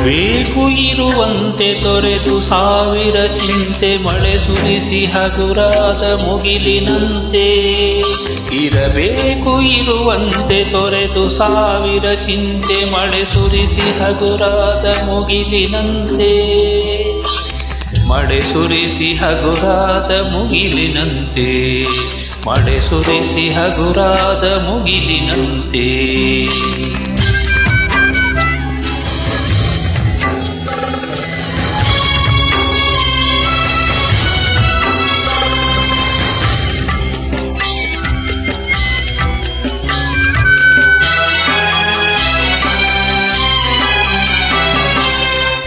ಇರಬೇಕು ಇರುವಂತೆ ತೊರೆದು ಸಾವಿರ ಚಿಂತೆ ಮಳೆ ಸುರಿಸಿ ಹಗುರಾದ ಮುಗಿಲಿನಂತೆ. ಇರಬೇಕು ಇರುವಂತೆ ತೊರೆದು ಸಾವಿರ ಚಿಂತೆ ಮಳೆ ಸುರಿಸಿ ಹಗುರಾದ ಮುಗಿಲಿನಂತೆ. ಮಳೆ ಸುರಿಸಿ ಹಗುರಾದ ಮುಗಿಲಿನಂತೆ. ಮಳೆ ಸುರಿಸಿ ಹಗುರಾದ ಮುಗಿಲಿನಂತೆ.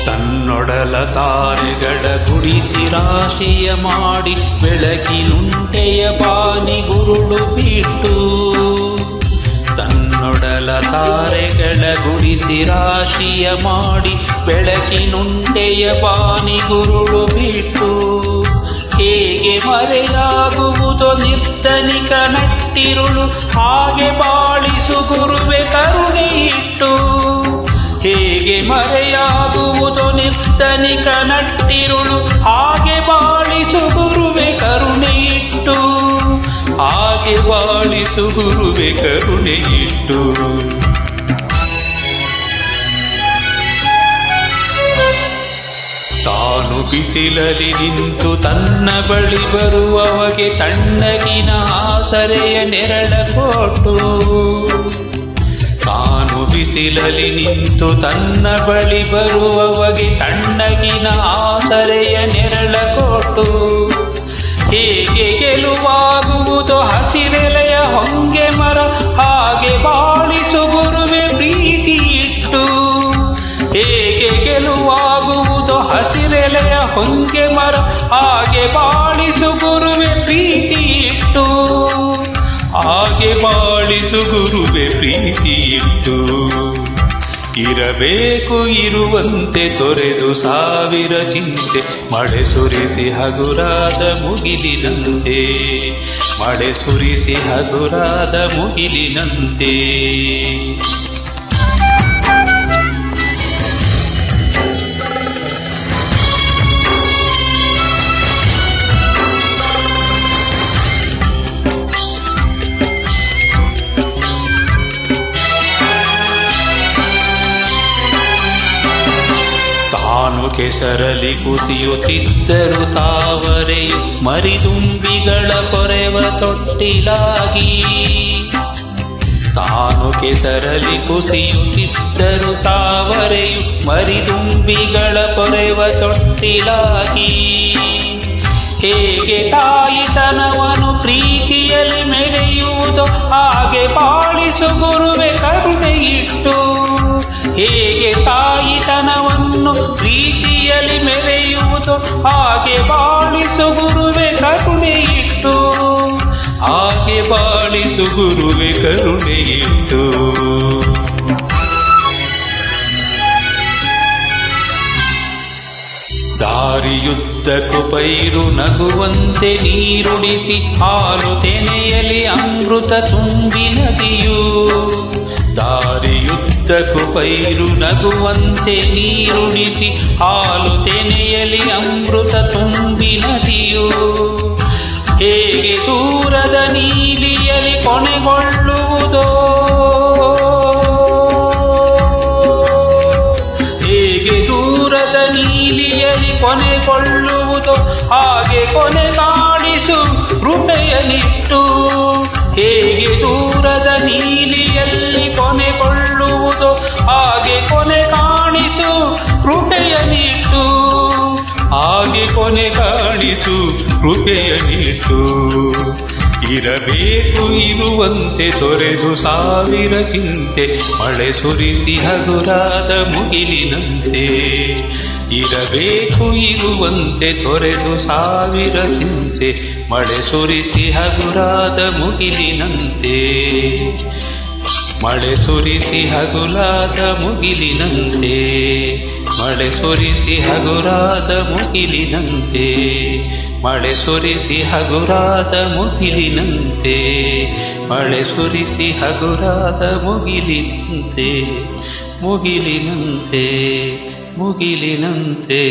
ತನ್ನೊಡಲ ತಾರೆಗಳ ಗುಡಿಸಿ ರಾಶಿಯ ಮಾಡಿ ಬೆಳಕಿನುಂಟೆಯ ಬಾನಿ ಗುರುಳು ಬಿಟ್ಟು. ತನ್ನೊಡಲ ತಾರೆಗಳ ಗುಡಿಸಿ ರಾಶಿಯ ಮಾಡಿ ಬೆಳಕಿನುಂಟೆಯ ಬಾನಿ ಗುರುಳು ಬಿಟ್ಟು. ಹೇಗೆ ಮರೆಯಾಗುವುದೋ ನಿರ್ಧನಿಕ ನಟ್ಟಿರುಳು, ಹಾಗೆ ಬಾಳಿಸು ಗುರುವೆ ಕರುಣೆ ಇಟ್ಟು. ಹೇಗೆ ಮರೆಯಾಗುವುದೋ ನಿರ್ಧನಿಕ ನಟ್ಟಿರುಳು, ಹಾಗೆ ಬಾಳಿಸು ಗುರುವೆ ಕರುಣೆ ಇಟ್ಟು. ಹಾಗೆ ಬಾಳಿಸು ಗುರುವೆ ಕರುಣೆ ಇಟ್ಟು. ತಾನು ಬಿಸಿಲಲ್ಲಿ ನಿಂತು ತನ್ನ ಬಳಿ ಬರುವವಗೆ ತಣ್ಣಗಿನ ಆಸರೆಯ ನೆರಳ ಕೊಟ್ಟು. ತಾನು ಬಿಸಿಲಲ್ಲಿ ನಿಂತು ತನ್ನ ಬಳಿ ಬರುವವಗೆ ತಣ್ಣಗಿನ ಆಸರೆಯ ನೆರಳ ಕೊಟ್ಟು. ಹೇಗೆ ಗೆಲುವಾಗುವುದೋ ಹಸಿರೆಲೆಯ ಹೊಂಗೆ ಮರ, ಹಾಗೆ ಬಾಳಿಸು ಗುರುವೆ ಪ್ರೀತಿ ಇಟ್ಟು. ಹೇಗೆ ಗೆಲುವಾಗುವುದೋ ಹಸಿರೆಲೆಯ ಹೊಂಗೆ ಮರ, ಹಾಗೆ ಬಾಳಿಸು ಗುರುವೆ ಪ್ರೀತಿ ಇಟ್ಟು. ಹಾಗೆ ಬಾಳಿಸು ಗುರುವೆ ಪ್ರೀತಿ ಇಟ್ಟು. ಇರಬೇಕು ಇರುವಂತೆ ತೊರೆದು ಸಾವಿರ ಚಿಂತೆ ಮಳೆ ಸುರಿಸಿ ಹಗುರಾದ ಮುಗಿಲಿನಂತೆ. ಮಳೆ ಸುರಿಸಿ ಹಗುರಾದ ಮುಗಿಲಿನಂತೆ. ತಾನು ಕೆಸರಲಿ ಕುಸಿಯುತ್ತಿದ್ದರು ತಾವರೆಯು ಮರಿದುಂಬಿಗಳ ಕೊರೆವ ತೊಟ್ಟಿಲಾಗಿ. ತಾನು ಕೆಸರಲಿ ಕುಸಿಯುತ್ತಿದ್ದರು ತಾವರೆಯು ಮರಿದುಂಬಿಗಳ ಕೊರೆವ ತೊಟ್ಟಿಲಾಗಿ. ಹೇಗೆ ತಾಯಿತನವನು ಪ್ರೀತಿಯಲ್ಲಿ ಮೆರೆಯುವುದೋ, ಹಾಗೆ ಬಾಳಿಸು ಗುರುವೆ ಕರುಣೆ ಇಟ್ಟು. ಹೇಗೆ ತಾಯಿತನವನ್ನು ಪ್ರೀತಿಯಲ್ಲಿ ಮೆರೆಯುವುದು, ಹಾಗೆ ಬಾಳಿಸು ಗುರುವೆ ಕರುಣೆ ಇಟ್ಟು. ಹಾಗೆ ಬಾಳಿಸು ಗುರುವೆ ಕರುಣೆ ಇಟ್ಟು. ದಾರಿಯುದ್ದಕ್ಕೂ ಪೈರು ನಗುವಂತೆ ನೀರುಡಿಸಿ ಹಾಲು ತೆನೆಯಲಿ ಅಮೃತ ತುಂಬಿ ನದಿಯು. ದಾರಿಯುದ್ದಕ್ಕೂ ಪೈರು ನಗುವಂತೆ ನೀರುಣಿಸಿ ಹಾಲು ತೆನೆಯಲಿ ಅಮೃತ ತುಂಬಿ ನದಿಯು. ಹೇಗೆ ದೂರದ ನೀಲಿಯಲಿ ಕೊನೆಗೊಳ್ಳುವುದೋ, ಹೇಗೆ ದೂರದ ನೀಲಿಯಲಿ ಕೊನೆಗೊಳ್ಳುವುದೋ, ಹಾಗೆ ಕೊನೆ ಕಾಣಿಸು ಕೃಪೆಯನಿಟ್ಟು. ಹೇಗೆ ದೂರದ ನೀಲಿಯಲ್ಲಿ ಕೊನೆಗೊಳ್ಳುವುದೋ, ಹಾಗೆ ಕೊನೆ ಕಾಣಿಸು ಕೃಪೆಯನಿಟ್ಟು. ಹಾಗೆ ಕೊನೆ ಕಾಣಿಸು ಕೃಪೆಯನಿಟ್ಟು. ಇರಬೇಕು ಇರುವಂತೆ ತೊರೆದು ಸಾವಿರ ಚಿಂತೆ ಮಳೆ ಸುರಿಸಿ ಹಗುರಾದ ಮುಗಿಲಿನಂತೆ. ಇರಬೇಕು ಇರುವಂತೆ ತೊರೆದು ಸಾವಿರ ಚಿಂತೆ ಮಳೆ ಸುರಿಸಿ ಹಗುರಾದ ಮುಗಿಲಿನಂತೆ. ಮಳೆ ಸುರಿಸಿ ಹಗುರಾದ ಮುಗಿಲಿನಂತೆ. ಮಳೆ ಸುರಿಸಿ ಹಗುರಾದ ಮುಗಿಲಿನಂತೆ. ಮಳೆ ಸುರಿಸಿ ಹಗುರಾದ ಮುಗಿಲಿನಂತೆ. ಮಳೆ ಸುರಿಸಿ ಹಗುರಾದ ಮುಗಿಲಿನಂತೆ. ಮುಗಿಲಿನಂತೆ ಮುಗಿಲಿನಂತೆ